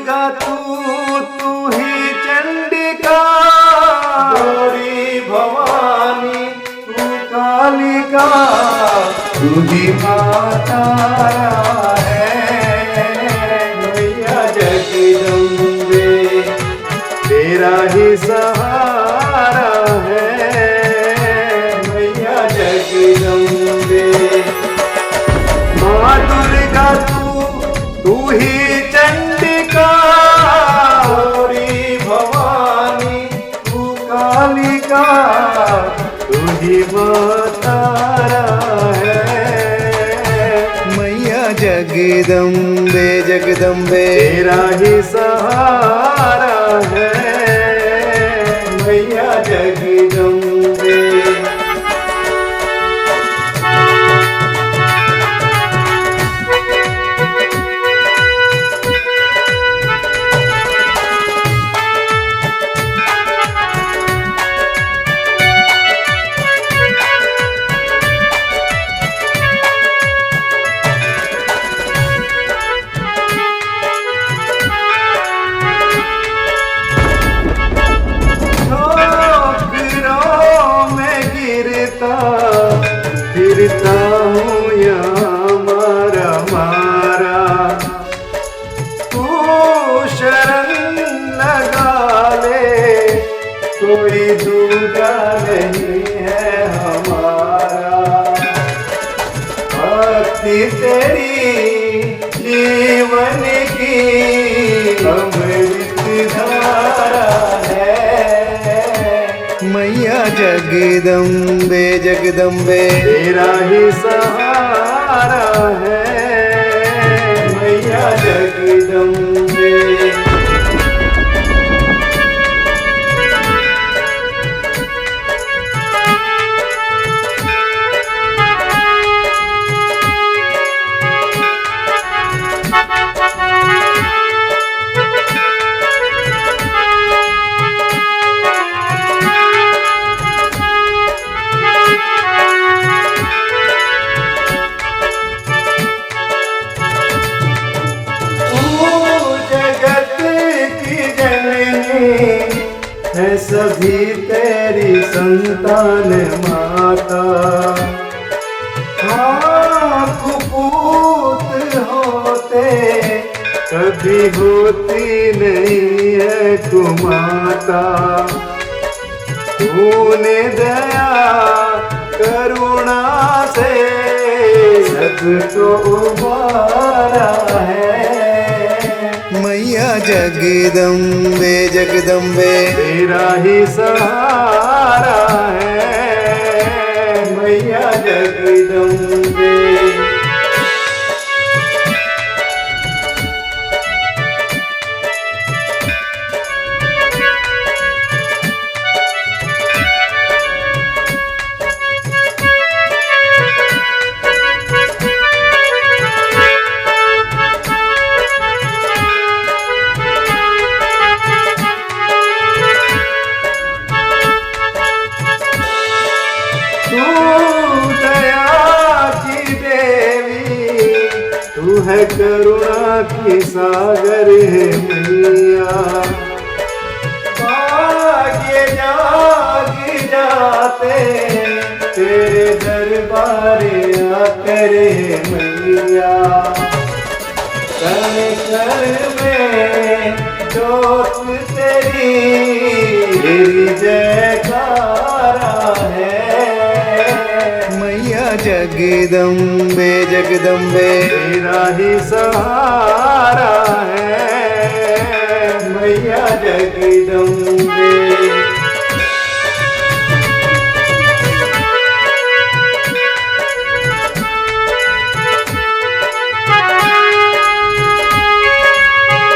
दुर्गा तू ही चंडिका, गौरी भवानी तू कालिका, तू ही माता है मैया जगदम्बे, तेरा ही सहारा है मैया जगदम्बे। माँ दुर्गा तू ही चंडिका, गौरी भवानी तू कालिका, तू ही माता है मैया जगदम्बे जगदम्बे, तेरा ही सहारा है मैया जगदम्बे। फिरता हूँ यहाँ मारा मारा, तू शरण लगा ले, कोई दूजा नहीं है हमारा। भक्ति तेरी जीवन की अमृत धारा है मैया जगदम्बे जगदम्बे, तेरा ही सहारा है मैया जगदम्बे। है सभी तेरी संतान माता, हाँ कुपूत होते कभी होती नहीं है कुमाता। तूने दया करुणा से सबको उबारा है मैया जगदम्बे जगदम्बे, तेरा ही सहारा है मैया जगदम्बे। तू है करुणा की सागर है मैया, भाग्य जाग जाते तेरे दरबार आकर है मैया। कण कण में जोत तेरी जयकारा है मैया जगदम्बे जगदम्बे, तेरा ही सहारा है मैया जगदम्बे।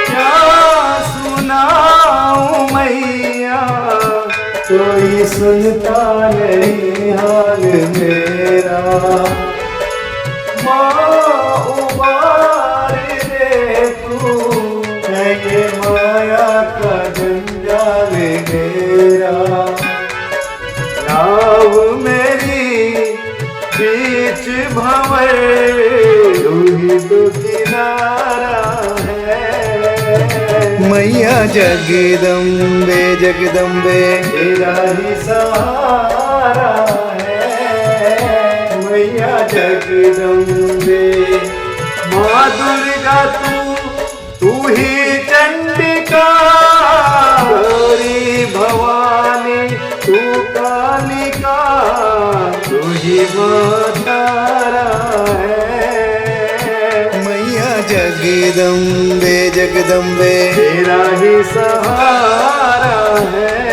क्या सुनाऊं मैया, कोई सुनता नहीं हाल मेरा। माँ उबार दे तू है ये माया का जंजाल मेरा। नाव मेरी बीच भंवर, तू ही तो किनारा है मैया जगदम्बे जगदम्बे तेरा ही सहारा है मैया जगदम्बे। माँ दुर्गा तू ही चंडिका, गौरी भवानी तू कालिका, तू ही माँ तारा है मैया जगदम्बे जगदम्बे तेरा ही सहारा है।